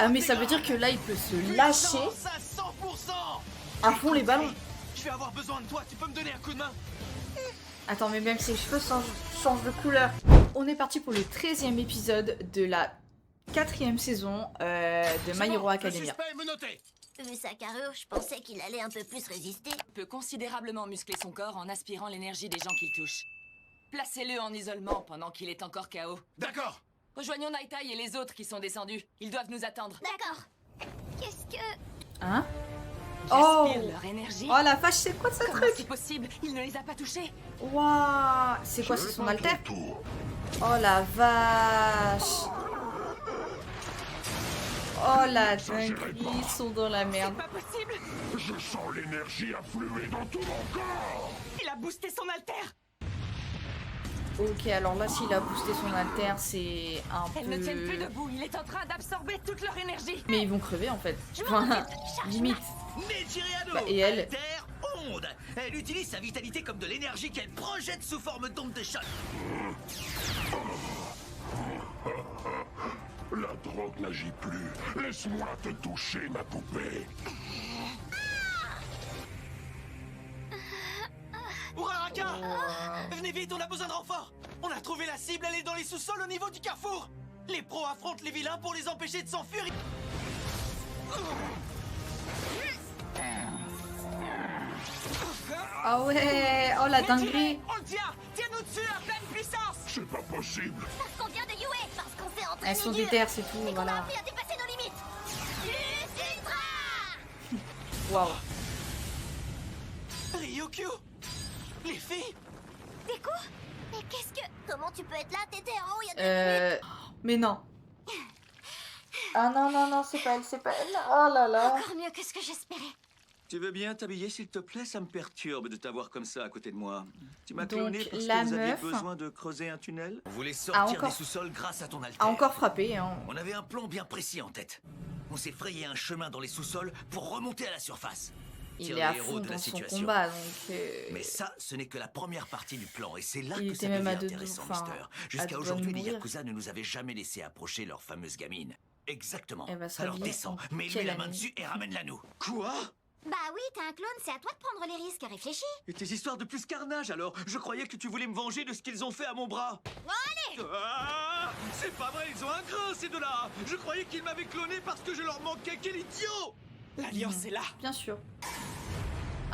Ah mais ça veut dire que là il peut se lâcher à fond les ballons. Je vais avoir besoin de toi, tu peux me donner un coup de main? Attends, mais même ses cheveux changent de couleur. On est parti pour le 13e épisode de la 4e saison de My Hero Academia. Vu sa carrure, je pensais qu'il allait un peu plus résister. Il peut considérablement muscler son corps en aspirant l'énergie des gens qu'il touche. Placez-le en isolement pendant qu'il est encore KO. D'accord. Rejoignons Nighteye et les autres qui sont descendus. Ils doivent nous attendre. D'accord. Qu'est-ce que... Hein? Oh! J'aspire leur énergie. Oh la vache, c'est quoi ce Comment truc? c'est possible? Il ne les a pas touchés. Waouh! C'est quoi, c'est son alter? Oh la vache! Oh la dinguerie, ils sont dans la merde. Pas possible. Je sens l'énergie affluer dans tout mon corps. Il a boosté son alter. Ok, alors là, s'il a boosté son alter, c'est un Elles ne tiennent plus peu... debout. Il est en train d'absorber toute leur énergie. Mais ils vont crever en fait. Je m'en Enfin, occupe. Charge limite. Nechiriano, Bah, et elle? Alter Onde. Elle utilise sa vitalité comme de l'énergie qu'elle projette sous forme d'onde de choc. La drogue n'agit plus. Laisse-moi te toucher, ma poupée. Uraraka, venez vite, on a besoin de renfort. On a trouvé la cible, elle est dans les sous-sols au niveau du carrefour. Les pros affrontent les vilains pour les empêcher de s'enfuir. Ah ouais, oh la dinguerie. On le tient. Tiens-nous dessus à pleine puissance. C'est pas possible. Parce qu'on vient de Yue. Parce qu'on fait entrer Elles sont les déter, c'est tout, Et qu'on a voilà. appris à dépasser nos limites. Plus ultra. Waouh. Ryukyu, les filles. Des coups? Mais qu'est-ce que... Comment tu peux être là? T'étais en haut il y a 2 minutes. Mais non. Ah non, non, non, c'est pas elle, c'est pas elle. Oh là là. Encore mieux que ce que j'espérais. Tu veux bien t'habiller, s'il te plaît? Ça me perturbe de t'avoir comme ça à côté de moi. Tu m'as Donc, cloné parce la que vous aviez meuf besoin de creuser un tunnel? On voulait a sortir encore- des sous-sols grâce à ton alter. A encore frappé, hein. On avait un plan bien précis en tête. On s'est frayé un chemin dans les sous-sols pour remonter à la surface. Il Tire est à les héros fond de la dans son situation. combat, donc... Mais ça, ce n'est que la première partie du plan, et c'est là Il que était ça même devient à deux intéressant, doigts, Mister. à Jusqu'à deux doigts de aujourd'hui, les mourir. Yakuza ne nous avaient jamais laissé approcher leur fameuse gamine. Exactement. Elle va se Alors rhabiller descends, en mets-lui quelle la main année? dessus et ramène-la nous. Quoi? Bah oui, t'es un clone, c'est à toi de prendre les risques. Réfléchis. Et tes histoires de plus carnage alors? Je croyais que tu voulais me venger de ce qu'ils ont fait à mon bras. Allez. Ah, c'est pas vrai, ils ont un grain ces deux-là. Je croyais qu'ils m'avaient cloné parce que je leur manquais. Quel idiot! L'alliance est là. Bien sûr.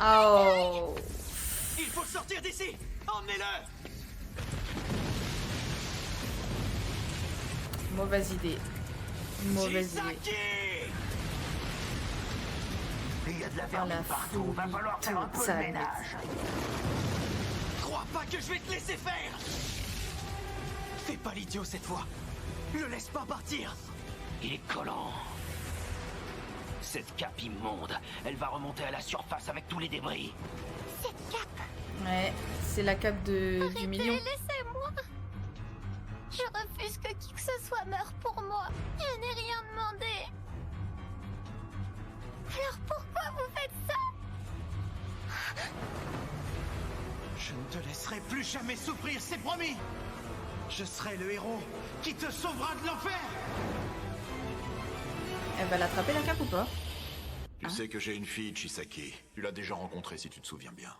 Oh. Il faut le sortir d'ici. Emmenez-le. Mauvaise idée. Mauvaise idée. Chisaki! Il y a de la Oh la folie totale. Crois pas que je vais te laisser faire. Fais pas l'idiot cette fois. Le laisse pas partir. Il est collant. Cette cape immonde, elle va remonter à la surface avec tous les débris. Cette cape. Ouais, c'est la cape du Arrêtez, million. laissez-moi. Je refuse que qui que ce soit meure pour moi. Je n'ai rien demandé. Alors pourquoi vous faites ça? Je ne te laisserai plus jamais souffrir, c'est promis. Je serai le héros qui te sauvera de l'enfer. Elle va l'attraper la cape ou pas? Tu sais que j'ai une fille, Chisaki. Tu l'as déjà rencontrée si tu te souviens bien.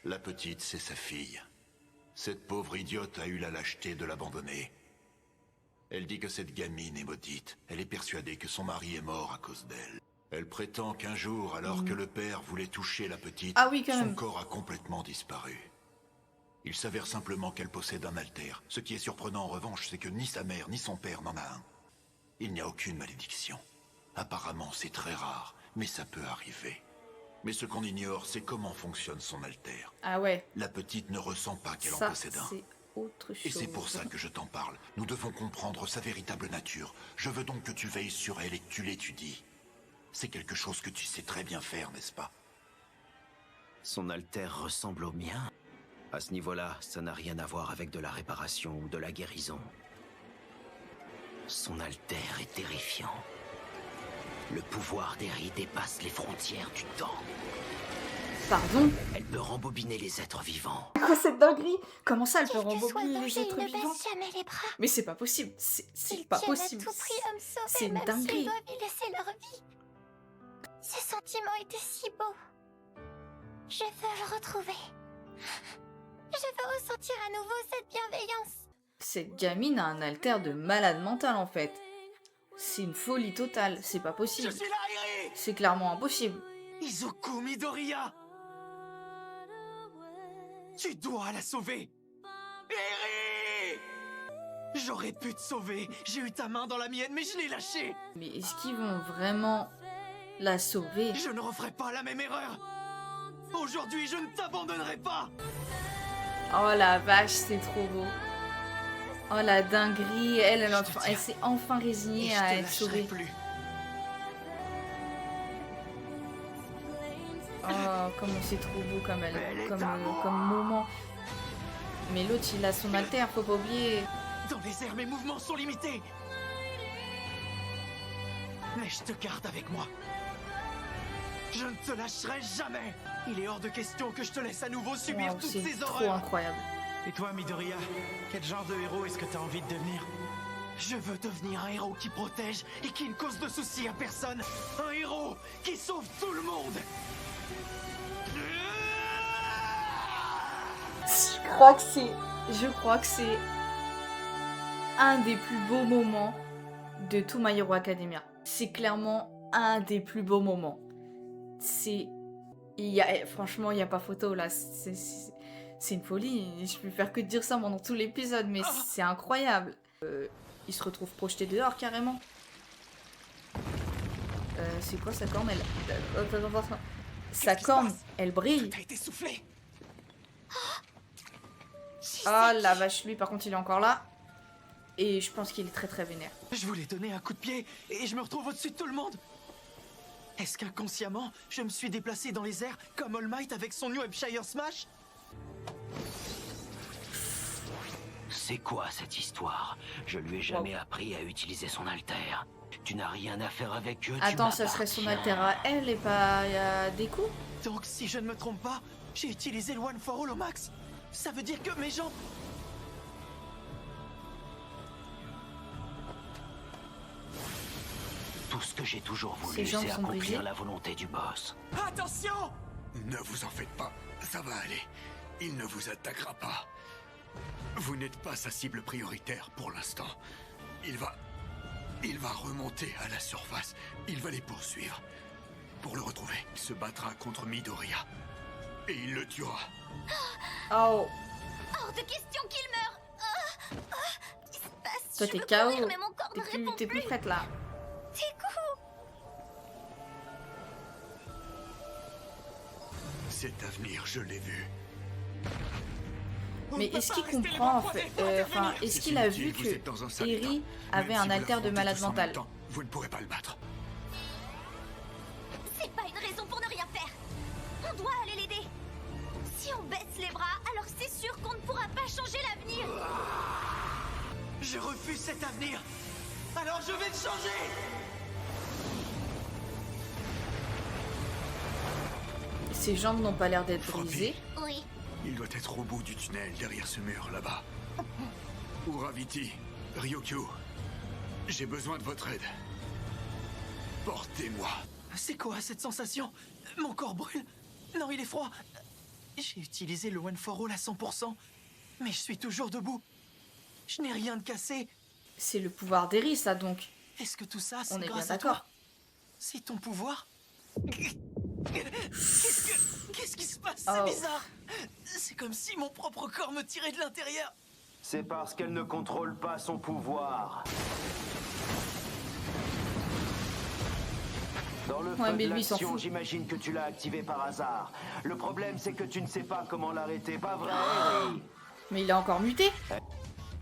La petite, c'est sa fille. Cette pauvre idiote a eu la lâcheté de l'abandonner. Elle dit que cette gamine est maudite. Elle est persuadée que son mari est mort à cause d'elle. Elle prétend qu'un jour, alors que le père voulait toucher la petite, Ah oui, quand son même. corps a complètement disparu. Il s'avère simplement qu'elle possède un alter. Ce qui est surprenant en revanche, c'est que ni sa mère ni son père n'en a un. Il n'y a aucune malédiction. Apparemment, c'est très rare, mais ça peut arriver. Mais ce qu'on ignore, c'est comment fonctionne son alter. Ah ouais, La petite ne ressent pas qu'elle en ça possède un. c'est autre chose. Et c'est pour ça que je t'en parle. Nous devons comprendre sa véritable nature. Je veux donc que tu veilles sur elle et que tu l'étudies. C'est quelque chose que tu sais très bien faire, n'est-ce pas? Son alter ressemble au mien. À ce niveau-là, ça n'a rien à voir avec de la réparation ou de la guérison. Son alter est terrifiant. Le pouvoir d'Eri dépasse les frontières du temps. Pardon? Elle peut rembobiner les êtres vivants. Quoi cette dinguerie? Comment ça elle peut Quel que soit le rembobiner les danger, êtres ils ne vivants? baissent jamais les bras. Mais c'est pas possible, c'est Ils pas tiennent possible. à tout prix à me sauver, C'est une même dinguerie. s'ils doivent y laisser leur vie. Ce sentiment était si beau. Je veux le retrouver. Je veux ressentir à nouveau cette bienveillance. Cette gamine a un alter de malade mental en fait. C'est une folie totale, c'est pas Je possible. suis là, Eri! C'est clairement impossible. Izuku Midoriya! Tu dois la sauver! Eri! J'aurais pu te sauver. J'ai eu ta main dans la mienne, mais je l'ai lâchée. Mais est-ce qu'ils vont vraiment la sauver? Je ne referai pas la même erreur. Aujourd'hui, je ne t'abandonnerai pas. Oh la vache, c'est trop beau. Oh la dinguerie, elle s'est enfin Et résignée je à te être lâcherai sauvée. plus. Oh, comment c'est trop beau comme Elle est comme, à moi. comme moment. Mais l'autre, il a son alter, faut pas oublier. Dans les airs, mes mouvements sont limités. Mais je te garde avec moi. Je ne te lâcherai jamais. Il est hors de question que je te laisse à nouveau subir Waouh, toutes c'est ces trop horreurs. incroyable. Et toi, Midoriya, quel genre de héros est-ce que t'as envie de devenir? Je veux devenir un héros qui protège et qui ne cause de soucis à personne. Un héros qui sauve tout le monde. Je crois que c'est un des plus beaux moments de tout My Hero Academia. C'est clairement un des plus beaux moments. Franchement, il n'y a pas photo là. C'est une folie. Je peux faire que de dire ça pendant tout l'épisode, mais c'est incroyable. Il se retrouve projeté dehors carrément. C'est quoi sa corne? Sa qui se corne, passe? elle brille. T'as été soufflé. Ah la vache, lui par contre il est encore là. Et je pense qu'il est très très vénère. Je voulais donner un coup de pied et je me retrouve au-dessus de tout le monde. Est-ce qu'inconsciemment, je me suis déplacé dans les airs comme All Might avec son New Hampshire Smash? C'est quoi cette histoire? Je lui ai jamais appris à utiliser son alter. Tu n'as rien à faire avec eux. Attends, ça serait son alter à elle et pas à Deku? Donc, si je ne me trompe pas, j'ai utilisé le One for All au max. Ça veut dire que mes jambes... Tout ce que j'ai toujours Ses voulu, jambes c'est sont brisées. accomplir la volonté du boss. Attention! Ne vous en faites pas, ça va aller. Il ne vous attaquera pas. Vous n'êtes pas sa cible prioritaire pour l'instant. Il va remonter à la surface. Il va les poursuivre. Pour le retrouver, il se battra contre Midoriya. Et il le tuera. Oh, Hors de question qu'il meure. Qu'est-ce qui se passe? toi Je t'es veux KO. courir, mais mon corps ne répond T'es plus plus. prête là. Deku! Cet avenir, je l'ai vu. Mais est-ce qu'il comprend en fait enfin, est-ce C'est qu'il a inutile, vu vous êtes dans un sale que Eri état. avait Même un si vous alter de l'affrontez malade tous en même mental? temps, vous ne pourrez pas le battre. C'est pas une raison pour ne rien faire. On doit aller l'aider. Si on baisse les bras, alors c'est sûr qu'on ne pourra pas changer l'avenir. Je refuse cet avenir. Alors je vais le changer. Ses jambes n'ont pas l'air d'être Froppy. brisées. Oui. Il doit être au bout du tunnel, derrière ce mur, là-bas. Uraviti, Ryokyu, j'ai besoin de votre aide. Portez-moi. C'est quoi cette sensation? Mon corps brûle. Non, il est froid. J'ai utilisé le One for All à 100%, mais je suis toujours debout. Je n'ai rien de cassé. C'est le pouvoir d'Eri ça donc. Est-ce que tout ça, c'est On est bien grâce à d'accord. toi? C'est ton pouvoir? Qu'est-ce qui se passe? Oh. C'est bizarre. C'est comme si mon propre corps me tirait de l'intérieur. C'est parce qu'elle ne contrôle pas son pouvoir. Dans le Ouais, feu mais de lui, il s'en l'action, fout. j'imagine que tu l'as activé par hasard. Le problème, c'est que tu ne sais pas comment l'arrêter, pas vrai, Eri? Mais il est encore muté.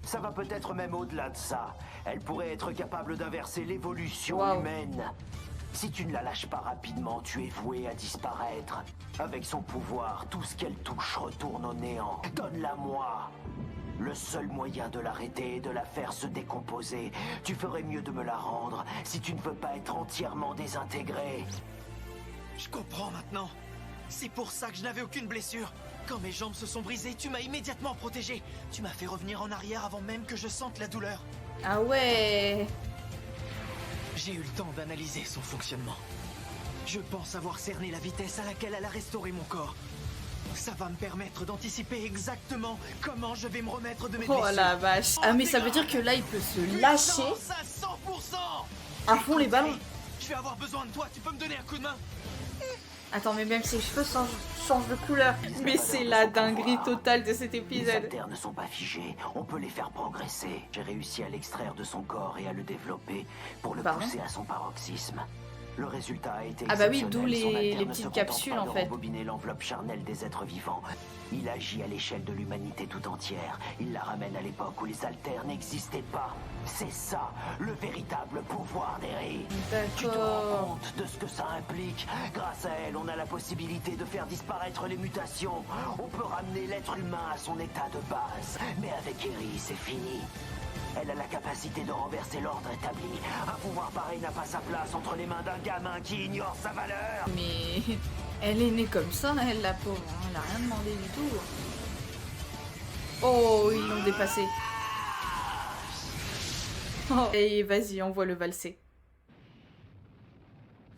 Ça va peut-être même au-delà de ça. Elle pourrait être capable d'inverser l'évolution Waouh. humaine. Si tu ne la lâches pas rapidement, tu es voué à disparaître. Avec son pouvoir, tout ce qu'elle touche retourne au néant. Donne-la-moi. Le seul moyen de l'arrêter est de la faire se décomposer. Tu ferais mieux de me la rendre si tu ne veux pas être entièrement désintégré. Je comprends maintenant. C'est pour ça que je n'avais aucune blessure. Quand mes jambes se sont brisées, tu m'as immédiatement protégé. Tu m'as fait revenir en arrière avant même que je sente la douleur. Ah ouais. J'ai eu le temps d'analyser son fonctionnement. Je pense avoir cerné la vitesse à laquelle elle a restauré mon corps. Ça va me permettre d'anticiper exactement comment je vais me remettre de mes blessures. Oh la vache. Ah mais ça veut dire que là il peut se lâcher Puissance à 100%. à fond les ballons. Je vais avoir besoin de toi, tu peux me donner un coup de main? Attends, mais même ses cheveux changent de couleur. Mais c'est la dinguerie totale de cet Les épisode. altères ne sont pas figés, on peut les faire progresser. J'ai réussi à l'extraire de son corps et à le développer pour le Pardon pousser à son paroxysme. Le résultat a été Ah bah oui, exceptionnel. d'où Son les altère ne petites se contente capsules, pas en de fait. rembobiner l'enveloppe charnelle des êtres vivants. Il agit à l'échelle de l'humanité tout entière. Il la ramène à l'époque où les altères n'existaient pas. C'est ça, le véritable pouvoir d'Eri. Tu te rends D'accord. compte de ce que ça implique? Grâce à elle, on a la possibilité de faire disparaître les mutations. On peut ramener l'être humain à son état de base. Mais avec Eri, c'est fini. Elle a la capacité de renverser l'ordre établi. Un pouvoir pareil n'a pas sa place entre les mains d'un gamin qui ignore sa valeur. Mais elle est née comme ça, elle, la pauvre. Hein. Elle a rien demandé du tout. Oh, ils l'ont dépassé. Oh, et vas-y, on voit le valser.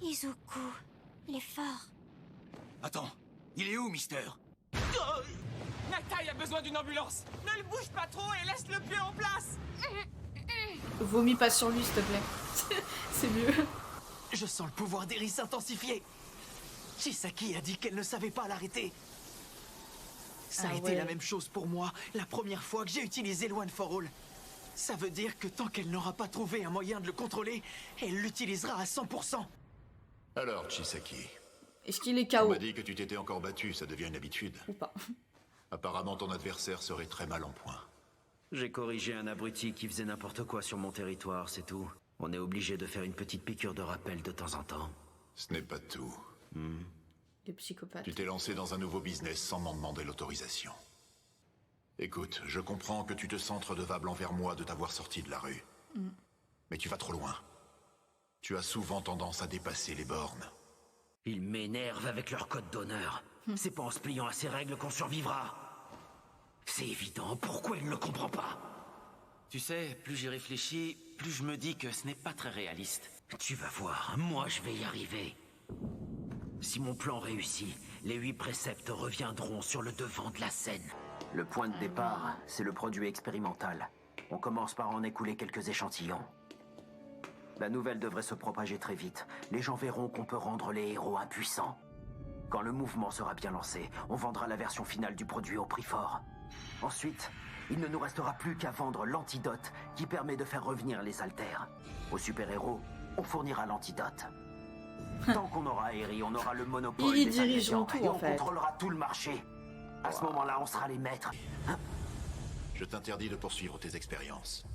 Izuku, l'effort. Attends, il est où, Mister? Natai a besoin d'une ambulance. Ne le bouge pas trop et laisse le pied en place. Vomis pas sur lui, s'il te plaît. C'est mieux. Je sens le pouvoir d'Eri s'intensifier. Chisaki a dit qu'elle ne savait pas l'arrêter. Ça a Ah été ouais. la même chose pour moi la première fois que j'ai utilisé One for All. Ça veut dire que tant qu'elle n'aura pas trouvé un moyen de le contrôler, elle l'utilisera à 100%. Alors, Chisaki, Est-ce qu'il est on KO m'a dit que tu t'étais encore battu, ça devient une habitude. ou pas? Apparemment, ton adversaire serait très mal en point. J'ai corrigé un abruti qui faisait n'importe quoi sur mon territoire, c'est tout. On est obligé de faire une petite piqûre de rappel de temps en temps. Ce n'est pas tout. Les psychopathes. Tu t'es lancé dans un nouveau business sans m'en demander l'autorisation. Écoute, je comprends que tu te sens redevable envers moi de t'avoir sorti de la rue. Mais tu vas trop loin. Tu as souvent tendance à dépasser les bornes. Ils m'énervent avec leur code d'honneur. C'est pas en se pliant à ces règles qu'on survivra. C'est évident, pourquoi il ne le comprend pas? Tu sais, plus j'y réfléchis, plus je me dis que ce n'est pas très réaliste. Tu vas voir, moi je vais y arriver. Si mon plan réussit, les 8 préceptes reviendront sur le devant de la scène. Le point de départ, c'est le produit expérimental. On commence par en écouler quelques échantillons. La nouvelle devrait se propager très vite. Les gens verront qu'on peut rendre les héros impuissants. Quand le mouvement sera bien lancé, on vendra la version finale du produit au prix fort. Ensuite, il ne nous restera plus qu'à vendre l'antidote qui permet de faire revenir les altères. Aux super-héros, on fournira l'antidote. Tant qu'on aura Eri, on aura le monopole Ils des dirigeront ingrédients tout, et en on fait. contrôlera tout le marché. À ce moment-là, on sera les maîtres. Je t'interdis de poursuivre tes expériences.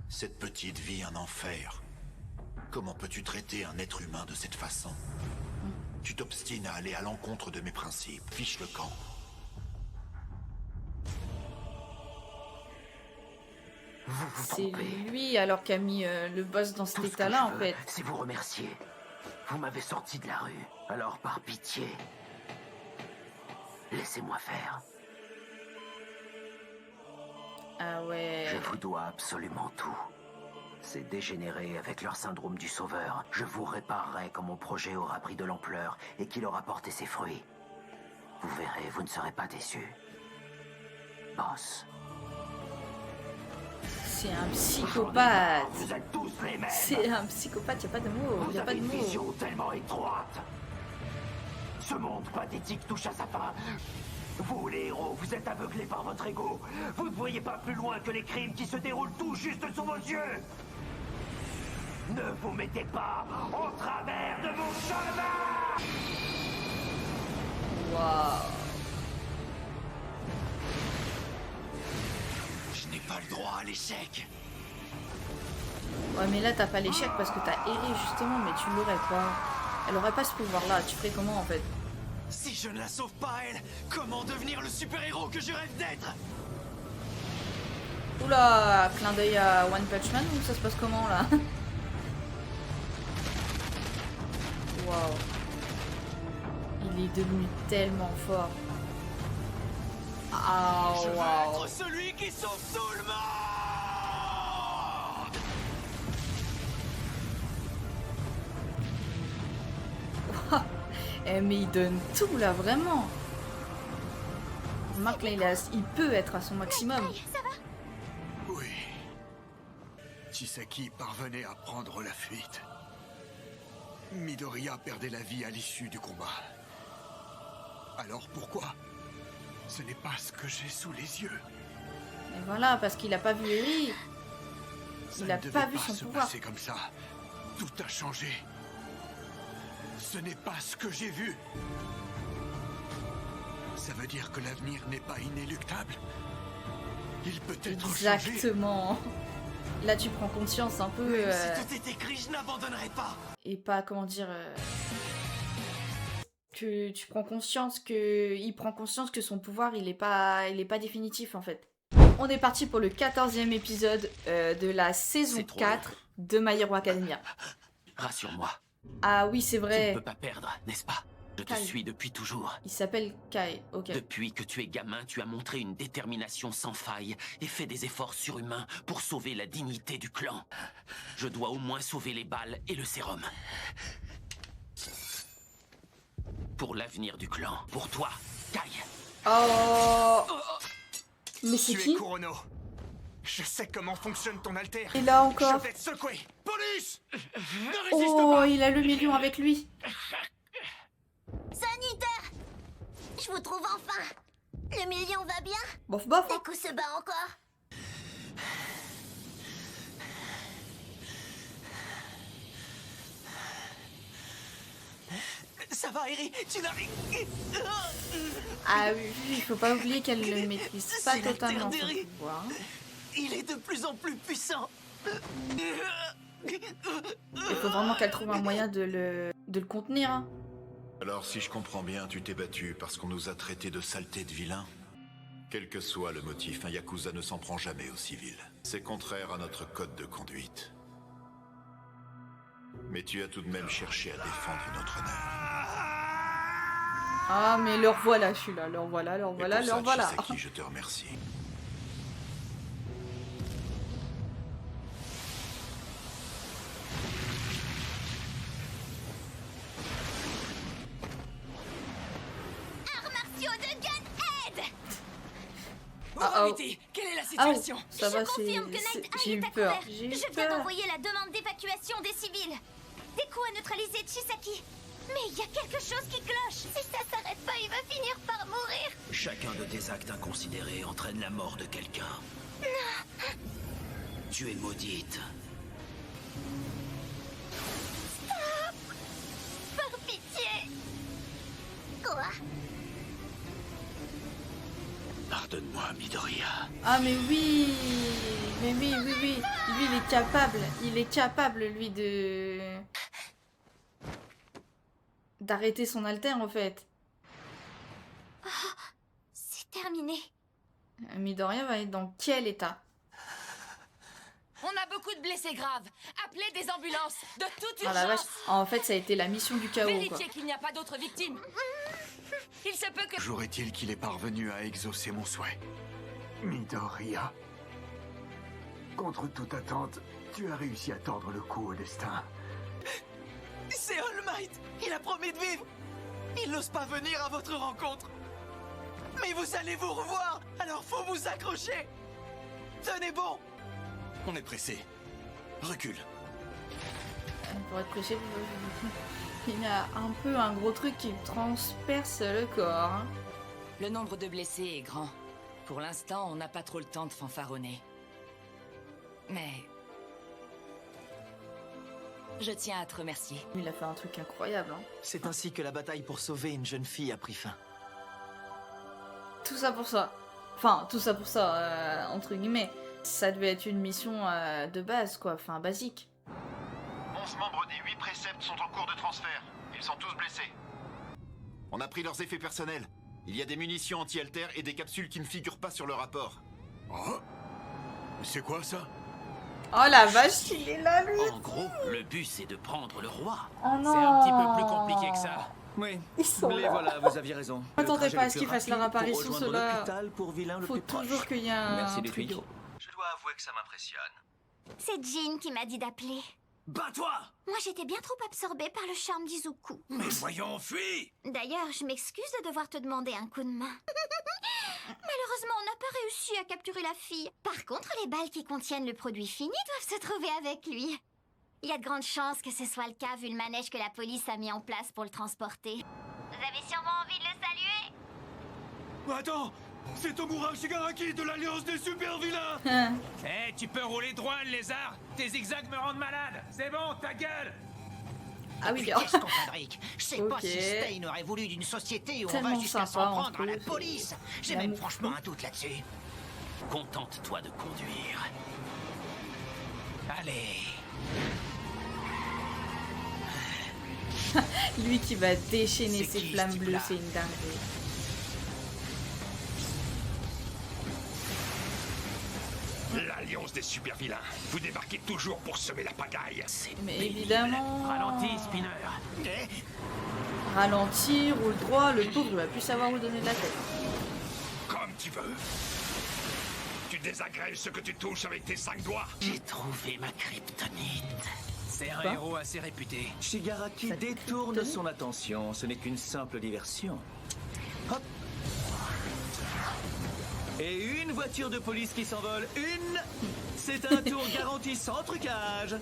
Cette petite vit un enfer. Comment peux-tu traiter un être humain de cette façon? Tu t'obstines à aller à l'encontre de mes principes. Fiche le camp. Vous vous C'est trompez. lui alors qu'a mis le boss dans cet Tout ce que état-là, je en veux, fait. c'est vous remercier. Vous m'avez sorti de la rue. Alors, par pitié, laissez-moi faire. Ah ouais. Je vous dois absolument tout. Ces dégénérés avec leur syndrome du sauveur, je vous réparerai quand mon projet aura pris de l'ampleur et qu'il aura porté ses fruits. Vous verrez, vous ne serez pas déçus. Boss. C'est un psychopathe. Vous êtes tous les mêmes. C'est un psychopathe, y a pas de mots. Vous Y a pas avez de une mots. vision tellement étroite. Ce monde pathétique touche à sa fin. Vous, les héros, vous êtes aveuglés par votre ego. Vous ne voyez pas plus loin que les crimes qui se déroulent tout juste sous vos yeux. Ne vous mettez pas en travers de mon chemin. Waouh. Je n'ai pas le droit à l'échec. Ouais, mais là, t'as pas l'échec parce que t'as erré, justement, mais tu l'aurais pas. Elle aurait pas ce pouvoir-là. Tu ferais comment, en fait? Si je ne la sauve pas, elle, comment devenir le super-héros que je rêve d'être? Oula, clin d'œil à One Punch Man ou ça se passe comment, là? Waouh. Il est devenu tellement fort. Ah, Je veux waouh. être celui qui sauve tout le monde. Eh, mais il donne tout là, vraiment. Marc, là, il peut être à son maximum. Natai, ça va? Oui. Chisaki parvenait à prendre la fuite. Midoriya perdait la vie à l'issue du combat. Alors pourquoi? Ce n'est pas ce que j'ai sous les yeux. Et voilà, parce qu'il a pas vu Eri. Ça Il a ne devait pas vu son se pouvoir. passer comme ça. Tout a changé. Ce n'est pas ce que j'ai vu. Ça veut dire que l'avenir n'est pas inéluctable. Il peut être changé. Exactement. Là, tu prends conscience un peu. Même si tout est écrit, je n'abandonnerai pas. Et pas, comment dire. Que tu prends conscience que. Il prend conscience que son pouvoir, il est pas définitif en fait. On est parti pour le 14e épisode de la saison C'est trop 4 de My Hero Academia. Rassure-moi, Ah oui, c'est tu ne vrai. peux pas perdre, n'est-ce pas? Je te Kai. suis depuis toujours. Il s'appelle Kai. Ok. Depuis que tu es gamin, tu as montré une détermination sans faille et fait des efforts surhumains pour sauver la dignité du clan. Je dois au moins sauver les balles et le sérum. Pour l'avenir du clan, pour toi, Kai. Oh. Mais c'est Tu es qui? Kurono. Je sais comment fonctionne ton alter. Et là encore. Je vais te secouer. Police! Ne résiste Oh, pas. il a le million avec lui. Sanitaire! Je vous trouve enfin! Le million va bien? Bof, bof. Deku se bat encore? Ça va, Eri. Tu n'arrives. Ah oui, il faut pas oublier qu'elle ne maîtrise pas C'est totalement son l'alter pouvoir. hein. Il est de plus en plus puissant. Il faut vraiment qu'elle trouve un moyen de le contenir. hein. Alors si je comprends bien, tu t'es battu parce qu'on nous a traités de saleté de vilains? Quel que soit le motif, un Yakuza ne s'en prend jamais aux civils. C'est contraire à notre code de conduite. Mais tu as tout de même cherché à défendre notre honneur. Ah, mais leur voilà, je suis là. Leur voilà, leur Et voilà, pour leur ça, voilà. Chisaki, je te remercie. Arts martiaux de Gunhead! Ah, oh. Mitty, quelle est la Ah, situation? ça va, Je confirme que c'est- Night j'ai Eye eu est à peur. couvert. J'ai eu Je viens peur. d'envoyer la demande d'évacuation des civils. Deku a neutralisé Chisaki. Mais il y a quelque chose qui cloche. Si ça s'arrête pas, il va finir par mourir. Chacun de tes actes inconsidérés entraîne la mort de quelqu'un. Tu es maudite. Par pitié. Quoi? Pardonne-moi, Midoriya. Ah, mais oui. Mais oui, oui, oui. Lui, il est capable. Il est capable, lui, d'arrêter son alter, en fait. C'est terminé. Midoriya va être dans quel état? On a beaucoup de blessés graves. Appelez des ambulances, de toute Ah la vache. urgence. En fait, ça a été la mission du chaos, quoi. Vérifiez qu'il n'y a pas d'autres victimes. Il se peut que... Jour est-il qu'il est parvenu à exaucer mon souhait? Midoriya. Contre toute attente, tu as réussi à tordre le cou au destin. C'est All Might. Il a promis de vivre. Il n'ose pas venir à votre rencontre. Mais vous allez vous revoir. Alors faut vous accrocher. Tenez bon. On est pressé. Recule. Pour être prêché, il y a un peu un gros truc qui transperce le corps. hein. Le nombre de blessés est grand. Pour l'instant, on n'a pas trop le temps de fanfaronner. Mais... je tiens à te remercier. Il a fait un truc incroyable. hein. C'est ainsi que la bataille pour sauver une jeune fille a pris fin. Tout ça pour ça. Enfin, tout ça pour ça, entre guillemets. Ça devait être une mission de base, quoi. Enfin, basique. 11 membres des 8 préceptes sont en cours de transfert. Ils sont tous blessés. On a pris leurs effets personnels. Il y a des munitions anti-alter et des capsules qui ne figurent pas sur le rapport. Oh? C'est quoi ça? Oh la vache, il est là, lui. En gros, le but c'est de prendre le roi. Oh non. C'est un petit peu plus compliqué que ça. Oui, Ils sont les là. voilà, vous aviez raison. M'attendez Le pas à trajet ce le qu'ils plus fassent leur rapide pour apparition, rejoindre ceux-là. l'hôpital pour vilain le Faut plus proche. toujours qu'il y ait Merci un les truc. tweets. Je dois avouer que ça m'impressionne. C'est Jean qui m'a dit d'appeler. Bats-toi! Moi, j'étais bien trop absorbée par le charme d'Izuku. Mais voyons, fuis! D'ailleurs, je m'excuse de devoir te demander un coup de main. Malheureusement, on n'a pas réussi à capturer la fille. Par contre, les balles qui contiennent le produit fini doivent se trouver avec lui. Il y a de grandes chances que ce soit le cas vu le manège que la police a mis en place pour le transporter. Vous avez sûrement envie de le saluer? Attends! C'est Tomura Shigaraki de l'Alliance des super vilains! Eh, tu peux rouler droit, le lézard. Tes zigzags me rendent malade. C'est bon, ta gueule. Ah oui, Qu'est-ce qu'on fabrique? Je sais pas Ok. si Stein aurait voulu d'une société où on Tellement va jusqu'à sympa, s'en prendre en à la plus. police. J'ai L'amour même franchement un doute là-dessus. Contente-toi de conduire. Allez. lui qui va déchaîner C'est ses qui, flammes ce bleues, type-là? c'est une dinguerie. L'Alliance des super vilains. Vous débarquez toujours pour semer la pagaille. Mais évidemment... Ralentis, Spinner. Ralentir, roule droit, le pauvre il va plus savoir où donner de la tête. Comme tu veux. Tu désagrèges ce que tu touches avec tes 5 doigts. J'ai trouvé ma kryptonite. C'est un Quoi? héros assez réputé. Shigaraki Ça détourne kryptonite? son attention. Ce n'est qu'une simple diversion. Hop. Et une voiture de police qui s'envole. Une. C'est un tour garanti sans trucage.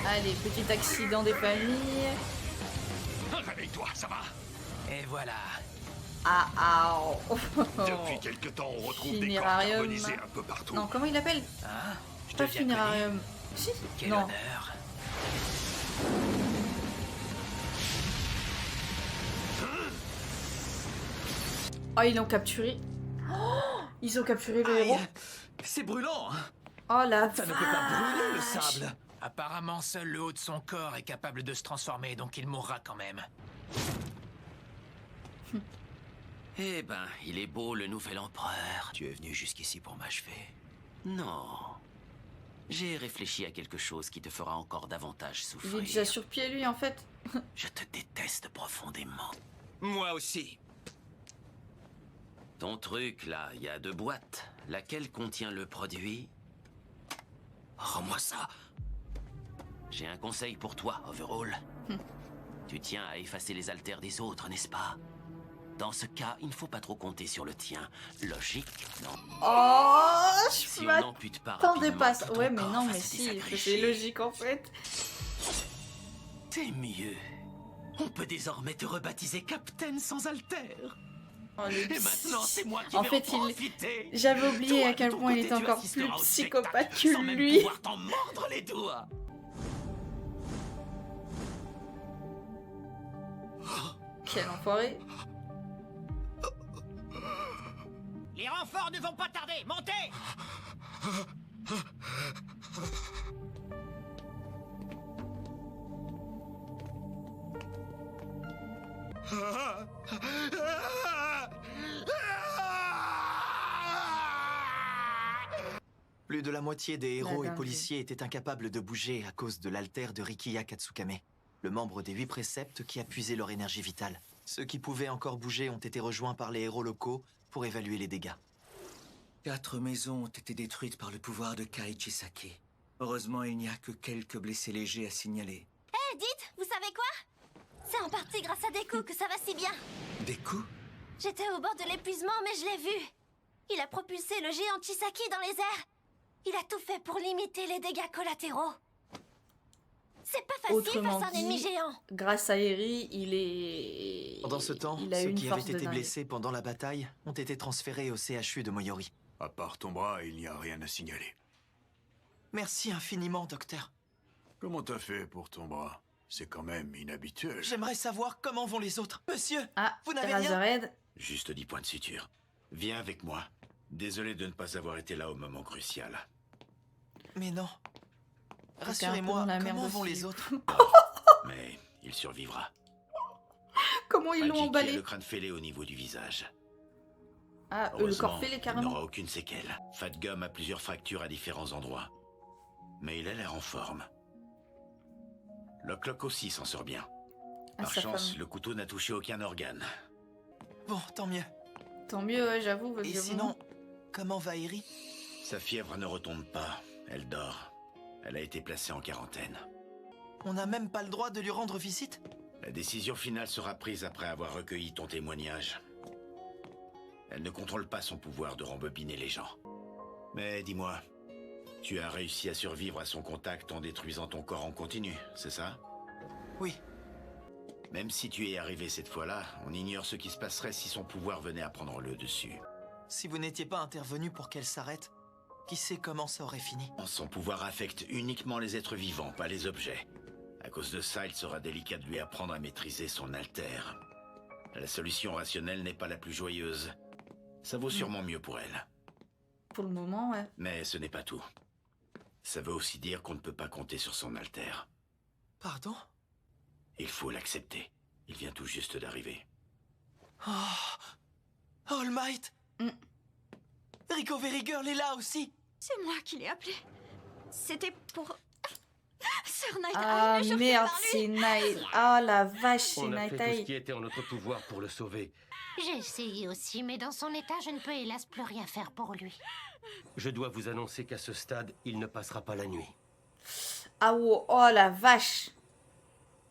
Allez, petit accident des familles. Réveille-toi, ça va? Et voilà. Ah ah oh. Depuis quelque temps, on retrouve des corps Funérarium. carbonisés un peu partout. Non, comment il appelle? Hein? Je Pas deviens funérarium. Si. connu. Quel Non. honneur. Oh, ils l'ont capturé. Oh, ils ont capturé le héros. Aïe. C'est brûlant. Hein. Oh la Ça ne peut pas brûler le vache. sable. Apparemment, seul le haut de son corps est capable de se transformer, donc il mourra quand même. Eh ben, il est beau le nouvel empereur. Tu es venu jusqu'ici pour m'achever. Non. J'ai réfléchi à quelque chose qui te fera encore davantage Il souffrir. est déjà sur pied lui en fait. Je te déteste profondément. Moi aussi. Ton truc, là, il y a 2 boîtes. Laquelle contient le produit? Rends-moi ça. J'ai un conseil pour toi, Overall. Tu tiens à effacer les altères des autres, n'est-ce pas? Dans ce cas, il ne faut pas trop compter sur le tien. Logique, non? Oh, je Si on m'attendais n'ampute pas rapidement pas. tout ton Ouais, mais corps non, face mais à si, des c'est agrégés, logique en fait. c'est mieux. On peut désormais te rebaptiser Captain sans altère. Oh, le Et maintenant, c'est moi qui En vais fait, en profiter. J'avais oublié Toi, à de quel ton point il côté, était tu encore assisteras plus au psychopathe spectacle sans que même lui. pouvoir t'en mordre les doigts. Quel enfoiré. Les renforts ne vont pas tarder. Montez! Plus de la moitié des héros La et dinguerie. policiers étaient incapables de bouger à cause de l'altère de Rikiya Katsukame, le membre des 8 préceptes qui a puisé leur énergie vitale. Ceux qui pouvaient encore bouger ont été rejoints par les héros locaux pour évaluer les dégâts. 4 maisons ont été détruites par le pouvoir de Kai Chisaki. Heureusement, il n'y a que quelques blessés légers à signaler. Eh, dites, vous savez quoi? C'est en partie grâce à Deku que ça va si bien. Des coups? J'étais au bord de l'épuisement, mais je l'ai vu. Il a propulsé le géant Chisaki dans les airs. Il a tout fait pour limiter les dégâts collatéraux. C'est pas facile Autrement face à un ennemi dit, géant. grâce à Eri, il est... Pendant ce temps, il a ceux une qui force avaient de été dingue. blessés pendant la bataille ont été transférés au CHU de Moyori. À part ton bras, il n'y a rien à signaler. Merci infiniment, docteur. Comment t'as fait pour ton bras? C'est quand même inhabituel. J'aimerais savoir comment vont les autres. Monsieur, Ah, vous n'avez rien? Razorhead. Juste 10 points de suture. Viens avec moi. Désolé de ne pas avoir été là au moment crucial. Mais non. C'était un peu Rassurez-moi, dans la merde comment vont aussi. les autres? Mais il survivra. Comment ils l'ont Magic a emballé? le crâne fêlé au niveau du visage. Ah, le Heureusement, corps fêlé il carrément. n'aura aucune séquelle. Fat Gum a plusieurs fractures à différents endroits. Mais il a l'air en forme. Lock aussi s'en sort bien. Ah, Par sa chance, femme. le couteau n'a touché aucun organe. Bon, tant mieux. Tant mieux, ouais, j'avoue. parce Et que bon. sinon, comment va Eri? Sa fièvre ne retombe pas. Elle dort. Elle a été placée en quarantaine. On n'a même pas le droit de lui rendre visite? La décision finale sera prise après avoir recueilli ton témoignage. Elle ne contrôle pas son pouvoir de rembobiner les gens. Mais dis-moi, tu as réussi à survivre à son contact en détruisant ton corps en continu, c'est ça? Oui. Même si tu es arrivé cette fois-là, on ignore ce qui se passerait si son pouvoir venait à prendre le dessus. Si vous n'étiez pas intervenu pour qu'elle s'arrête, qui sait comment ça aurait fini? Son pouvoir affecte uniquement les êtres vivants, pas les objets. À cause de ça, il sera délicat de lui apprendre à maîtriser son alter. La solution rationnelle n'est pas la plus joyeuse. Ça vaut sûrement mieux pour elle. Pour le moment, ouais. Mais ce n'est pas tout. Ça veut aussi dire qu'on ne peut pas compter sur son alter. Pardon? Il faut l'accepter. Il vient tout juste d'arriver. Oh, All Might! Rico Very Girl est là aussi! C'est moi qui l'ai appelé. C'était pour... Sir Night Ah Eye, merde, c'est Night. Ah la vache, c'est On a Night fait tout ce Eye. qui était en notre pouvoir pour le sauver. J'ai essayé aussi, mais dans son état, je ne peux hélas plus rien faire pour lui. Je dois vous annoncer qu'à ce stade, il ne passera pas la nuit. Ah oh, oh la vache.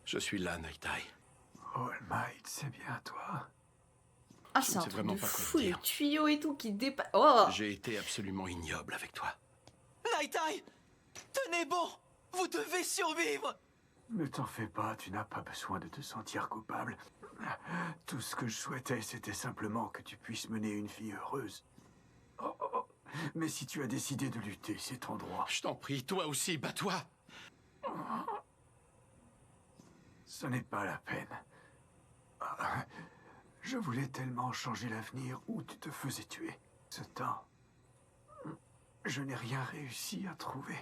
Je suis là, Night Eye. All Might, c'est bien toi. Ah Je c'est ne un sais truc vraiment de pas quoi fou, te les dire. tuyaux et tout qui dépassent. Oh. J'ai été absolument ignoble avec toi. Night Eye! Tenez bon! Vous devez survivre! Ne t'en fais pas, tu n'as pas besoin de te sentir coupable. Tout ce que je souhaitais, c'était simplement que tu puisses mener une vie heureuse. Oh, oh, oh. Mais si tu as décidé de lutter, c'est ton droit. Je t'en prie, toi aussi, bats-toi. Ce n'est pas la peine. Ah, je voulais tellement changer l'avenir où tu te faisais tuer. Ce temps, je n'ai rien réussi à trouver.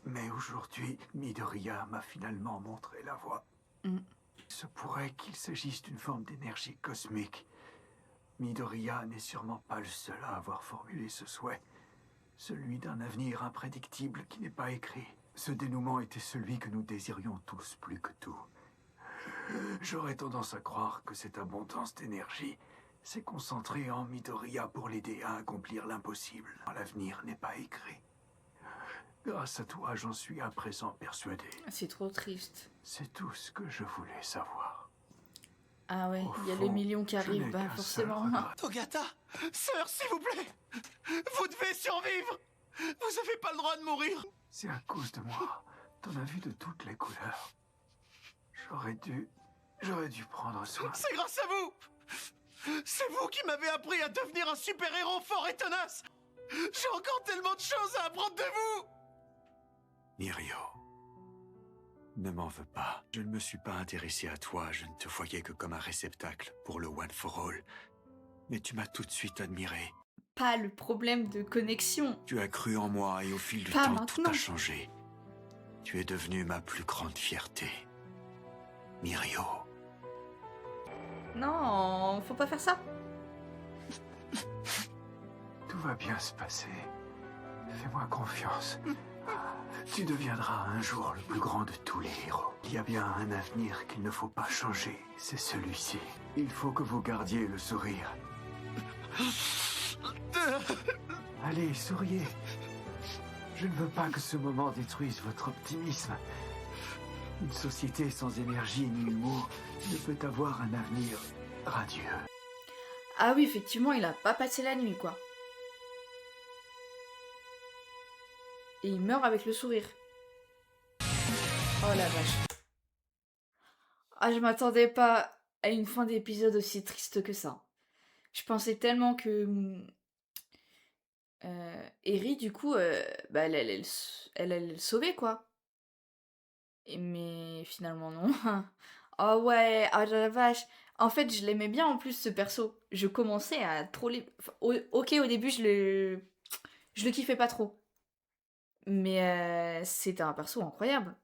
Mais aujourd'hui, Midoriya m'a finalement montré la voie. Il se pourrait qu'il s'agisse d'une forme d'énergie cosmique. Midoriya n'est sûrement pas le seul à avoir formulé ce souhait. Celui d'un avenir imprédictible qui n'est pas écrit. Ce dénouement était celui que nous désirions tous plus que tout. J'aurais tendance à croire que cette abondance d'énergie s'est concentrée en Midoriya pour l'aider à accomplir l'impossible. L'avenir n'est pas écrit. Grâce à toi, j'en suis à présent persuadé. C'est trop triste. C'est tout ce que je voulais savoir. Ah ouais, Au il y a fond, le million qui je arrive, n'ai bah qu'un seul forcément. regret. Togata! Sœur, s'il vous plaît! Vous devez survivre! Vous avez pas le droit de mourir! C'est à cause de moi. T'en as vu de toutes les couleurs. J'aurais dû prendre soin. C'est grâce à vous! C'est vous qui m'avez appris à devenir un super-héros fort et tenace! J'ai encore tellement de choses à apprendre de vous! Mirio, ne m'en veux pas. Je ne me suis pas intéressé à toi, je ne te voyais que comme un réceptacle pour le One for All. Mais tu m'as tout de suite admiré. Pas le problème de connexion. Tu as cru en moi et au fil du Pas temps, tout maintenant. a changé. Tu es devenue ma plus grande fierté. Mirio. Non, faut pas faire ça. Tout va bien se passer. Fais-moi confiance. Tu deviendras un jour le plus grand de tous les héros. Il y a bien un avenir qu'il ne faut pas changer, c'est celui-ci. Il faut que vous gardiez le sourire. Allez, souriez. Je ne veux pas que ce moment détruise votre optimisme. Une société sans énergie ni humour ne peut avoir un avenir radieux. Ah oui, effectivement, il a pas passé la nuit, quoi. Et il meurt avec le sourire. Oh la vache. Ah, je m'attendais pas à une fin d'épisode aussi triste que ça. Je pensais tellement que... Eri, du coup, bah, elle allait le sauver, quoi. Mais finalement, non. Oh ouais, ah la vache. En fait, je l'aimais bien en plus, ce perso. Je commençais à troller... Enfin, ok, au début, je le kiffais pas trop. Mais c'était un perso incroyable.